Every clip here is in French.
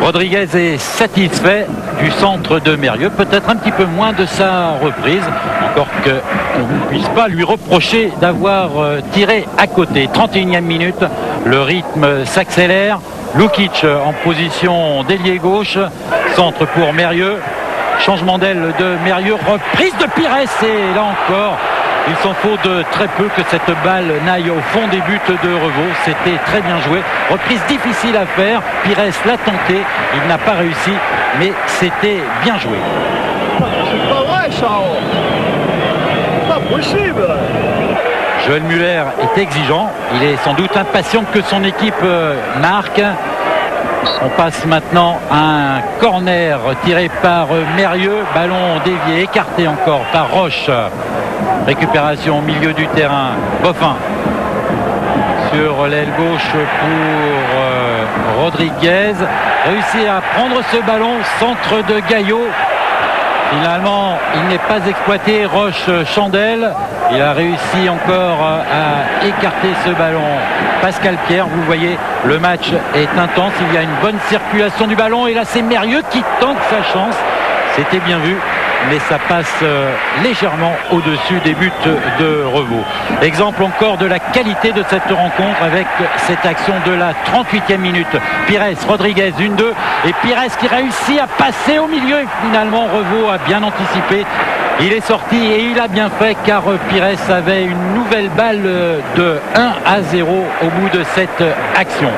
Rodriguez est satisfait du centre de Mérieux, peut-être un petit peu moins de sa reprise, encore qu'on ne puisse pas lui reprocher d'avoir tiré à côté. 31e minute, le rythme s'accélère. Lukic en position d'ailier gauche, centre pour Mérieux, changement d'aile de Mérieux, reprise de Pires, et là encore il s'en faut de très peu que cette balle n'aille au fond des buts de Revaux. C'était très bien joué, reprise difficile à faire, Pires l'a tenté, il n'a pas réussi, mais c'était bien joué. C'est pas vrai ça, pas possible. Joël Muller est exigeant, il est sans doute impatient que son équipe marque. On passe maintenant à un corner tiré par Mérieux, ballon dévié, écarté encore par Roche. Récupération au milieu du terrain, Boffin sur l'aile gauche pour Rodriguez, réussit à prendre ce ballon, centre de Gaillot. Finalement, il n'est pas exploité. Roche Chandelle, il a réussi encore à écarter ce ballon. Pascal Pierre, vous voyez, le match est intense. Il y a une bonne circulation du ballon. Et là, c'est Mérieux qui tente sa chance. C'était bien vu, mais ça passe légèrement au-dessus des buts de Revaux. Exemple encore de la qualité de cette rencontre avec cette action de la 38e minute. Pires, Rodriguez, 1-2, et Pires qui réussit à passer au milieu. Et finalement, Revaux a bien anticipé. Il est sorti et il a bien fait, car Pires avait une nouvelle balle de 1-0 au bout de cette action.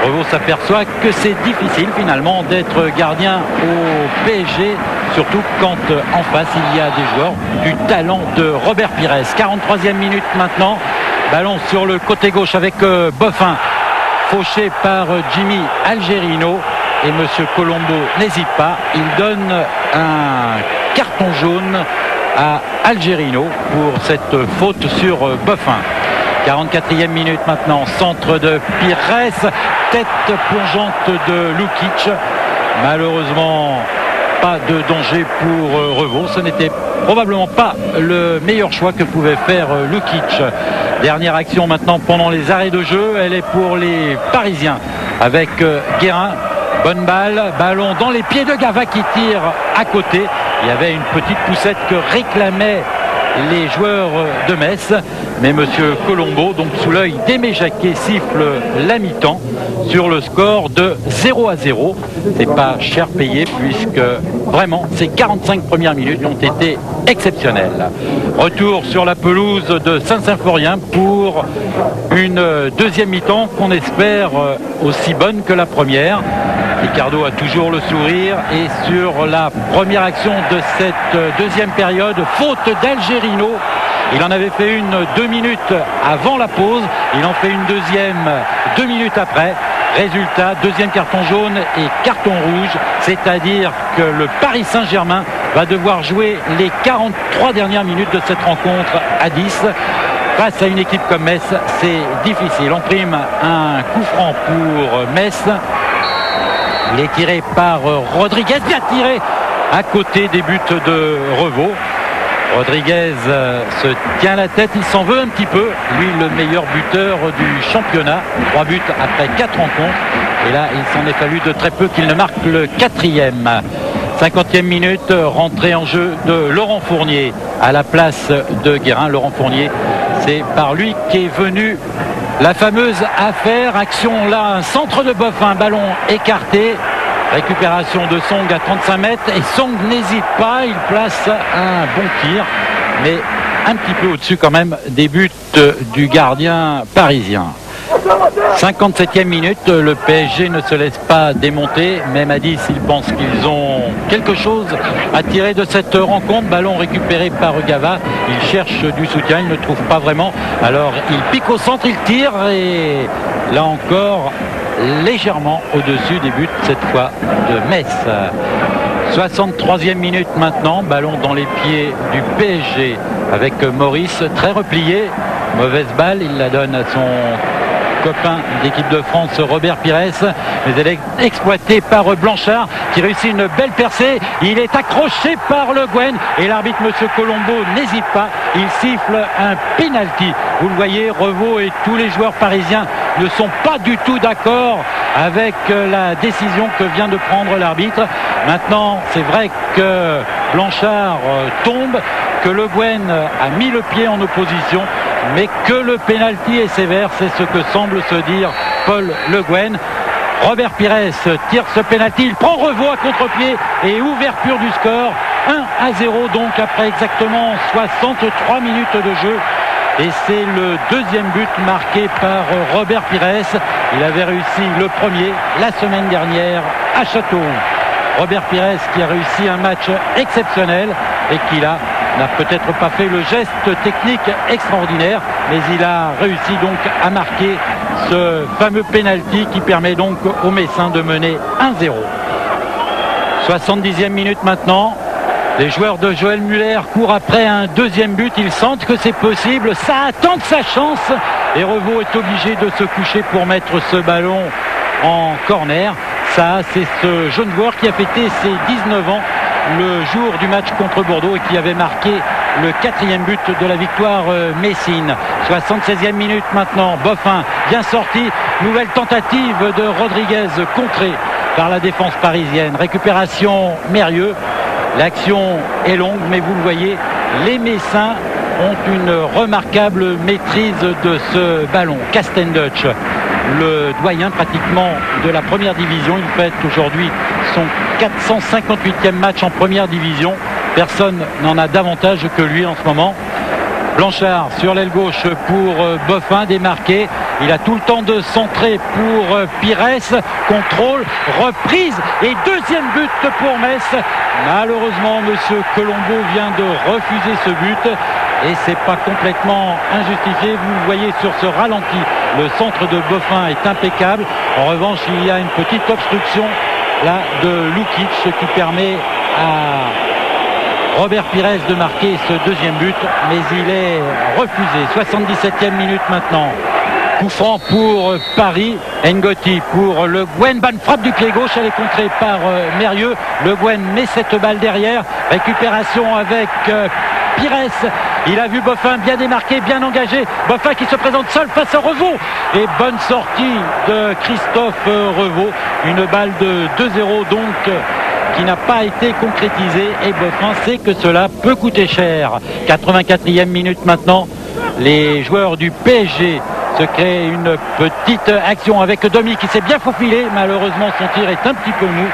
Revaux s'aperçoit que c'est difficile finalement d'être gardien au PSG, surtout quand en face il y a des joueurs du talent de Robert Pires. 43e minute maintenant, ballon sur le côté gauche avec Boffin, fauché par Jimmy Algerino, et monsieur Colombo n'hésite pas, il donne un carton jaune à Algerino pour cette faute sur Boffin. 44e minute maintenant, centre de Pires, tête plongeante de Lukic. Malheureusement, pas de danger pour Revaux. Ce n'était probablement pas le meilleur choix que pouvait faire Lukic. Dernière action maintenant pendant les arrêts de jeu. Elle est pour les Parisiens avec Guérin. Bonne balle, ballon dans les pieds de Gava qui tire à côté. Il y avait une petite poussette que réclamaient les joueurs de Metz, mais monsieur Colombo, donc sous l'œil d'Aimé Jacquet, siffle la mi-temps sur le score de 0-0. C'est pas cher payé, puisque vraiment ces 45 premières minutes ont été exceptionnelles. Retour sur la pelouse de Saint-Symphorien pour une deuxième mi-temps qu'on espère aussi bonne que la première. Ricardo a toujours le sourire, et sur la première action de cette deuxième période, faute d'Algerino. Il en avait fait une 2 minutes avant la pause, il en fait une deuxième 2 minutes après. Résultat, deuxième carton jaune et carton rouge, c'est-à-dire que le Paris Saint-Germain va devoir jouer les 43 dernières minutes de cette rencontre à 10. Face à une équipe comme Metz, c'est difficile. On prime un coup franc pour Metz. Il est tiré par Rodriguez, bien tiré à côté des buts de Revaux. Rodriguez se tient la tête, il s'en veut un petit peu. Lui, le meilleur buteur du championnat. 3 buts après 4 rencontres. Et là, il s'en est fallu de très peu qu'il ne marque le 4e. 50e minute, rentrée en jeu de Laurent Fournier à la place de Guérin. Laurent Fournier, c'est par lui qu'est venue la fameuse affaire. Action là, un centre de Boffin, ballon écarté. Récupération de Song à 35 mètres. Et Song n'hésite pas, il place un bon tir, mais un petit peu au-dessus quand même des buts du gardien parisien. 57e minute, le PSG ne se laisse pas démonter. Même à 10, ils pensent qu'ils ont quelque chose à tirer de cette rencontre. Ballon récupéré par Gava. Il cherche du soutien, il ne trouve pas vraiment. Alors il pique au centre, il tire, et là encore légèrement au-dessus des buts, cette fois de Metz. 63e minute maintenant, ballon dans les pieds du PSG avec Maurice, très replié. Mauvaise balle, il la donne à son copain d'équipe de France, Robert Pires, mais elle est exploitée par Blanchard qui réussit une belle percée. Il est accroché par Le Guen et l'arbitre monsieur Colombo n'hésite pas, il siffle un penalty. Vous le voyez, Revaux et tous les joueurs parisiens ne sont pas du tout d'accord avec la décision que vient de prendre l'arbitre. Maintenant, c'est vrai que Blanchard tombe, que Le Guen a mis le pied en opposition, mais que le pénalty est sévère, c'est ce que semble se dire Paul Le Guen. Robert Pires tire ce pénalty, il prend Revaux à contre-pied et ouverture du score. 1-0 donc après exactement 63 minutes de jeu. Et c'est le deuxième but marqué par Robert Pires. Il avait réussi le premier la semaine dernière à Châteauroux. Robert Pires qui a réussi un match exceptionnel et qui là n'a peut-être pas fait le geste technique extraordinaire, mais il a réussi donc à marquer ce fameux penalty qui permet donc aux Messins de mener 1-0. 70e minute maintenant. Les joueurs de Joël Muller courent après un deuxième but. Ils sentent que c'est possible. Ça attend sa chance. Et Revaux est obligé de se coucher pour mettre ce ballon en corner. Ça, c'est ce jeune joueur qui a fêté ses 19 ans le jour du match contre Bordeaux et qui avait marqué le 4e but de la victoire messine. 76e minute maintenant. Boffin bien sorti. Nouvelle tentative de Rodriguez contrée par la défense parisienne. Récupération Mérieux. L'action est longue, mais vous le voyez, les Messins ont une remarquable maîtrise de ce ballon. Castendutch, le doyen pratiquement de la première division, il fête aujourd'hui son 458e match en première division. Personne n'en a davantage que lui en ce moment. Blanchard sur l'aile gauche pour Boffin, démarqué. Il a tout le temps de centrer pour Pires. Contrôle, reprise et deuxième but pour Metz. Malheureusement, monsieur Colombo vient de refuser ce but. Et c'est pas complètement injustifié. Vous le voyez sur ce ralenti. Le centre de Boffin est impeccable. En revanche, il y a une petite obstruction là de Lukic, ce qui permet à Robert Pires de marquer ce deuxième but, mais il est refusé. 77e minute maintenant. Coup franc pour Paris. Ngoti pour Le Guen. Bonne frappe du pied gauche. Elle est contrée par Mérieux. Le Guen met cette balle derrière. Récupération avec Pires. Il a vu Boffin bien démarqué, bien engagé. Boffin qui se présente seul face à Revaux. Et bonne sortie de Christophe Revaux. Une balle de 2-0 donc qui n'a pas été concrétisée. Et Boffin sait que cela peut coûter cher. 84e minute maintenant. Les joueurs du PSG se créent une petite action avec Domi qui s'est bien faufilé. Malheureusement, son tir est un petit peu mou.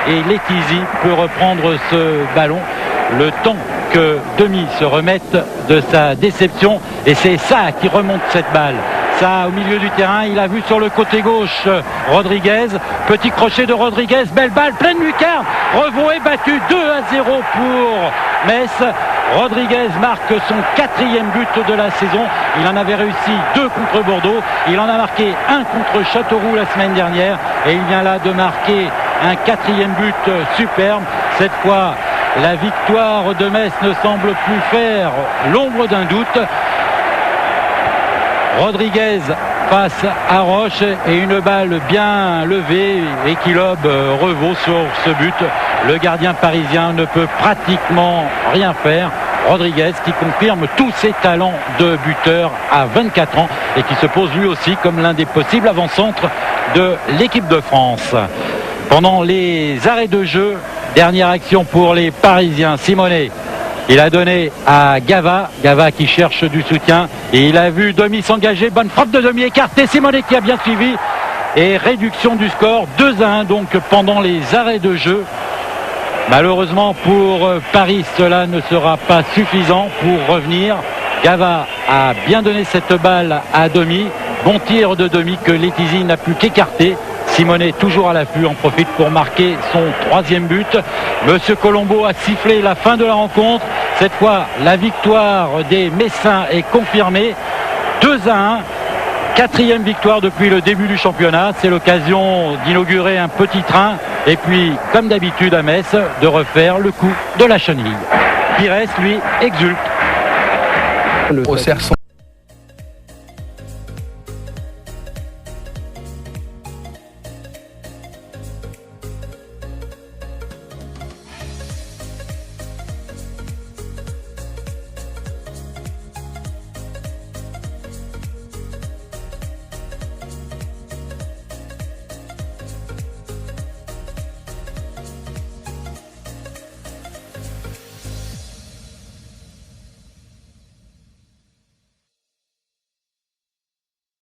Et Letizy peut reprendre ce ballon. Le temps que Domi se remette de sa déception. Et c'est ça qui remonte cette balle. Ça au milieu du terrain, il a vu sur le côté gauche Rodriguez, petit crochet de Rodriguez, belle balle, pleine lucarne. Revaux est battu 2-0 pour Metz. Rodriguez marque son 4e but de la saison. Il en avait réussi 2 contre Bordeaux. Il en a marqué 1 contre Châteauroux la semaine dernière. Et il vient là de marquer un 4e but superbe. Cette fois, la victoire de Metz ne semble plus faire l'ombre d'un doute. Rodriguez face à Roche et une balle bien levée et qui lobe Revaux sur ce but. Le gardien parisien ne peut pratiquement rien faire. Rodriguez qui confirme tous ses talents de buteur à 24 ans et qui se pose lui aussi comme l'un des possibles avant-centres de l'équipe de France. Pendant les arrêts de jeu, dernière action pour les Parisiens. Simonet. Il a donné à Gava qui cherche du soutien et il a vu Domi s'engager. Bonne frappe de Domi écartée. Simonet qui a bien suivi et réduction du score 2-1 donc pendant les arrêts de jeu. Malheureusement pour Paris, cela ne sera pas suffisant pour revenir. Gava a bien donné cette balle à Domi. Bon tir de Domi que Letizy n'a pu qu'écarter. Simonet toujours à l'affût, en profite pour marquer son 3e but. Monsieur Colombo a sifflé la fin de la rencontre. Cette fois, la victoire des Messins est confirmée. 2-1. 4e victoire depuis le début du championnat. C'est l'occasion d'inaugurer un petit train. Et puis, comme d'habitude à Metz, de refaire le coup de la chenille. Pires, lui, exulte. Au Cerceau.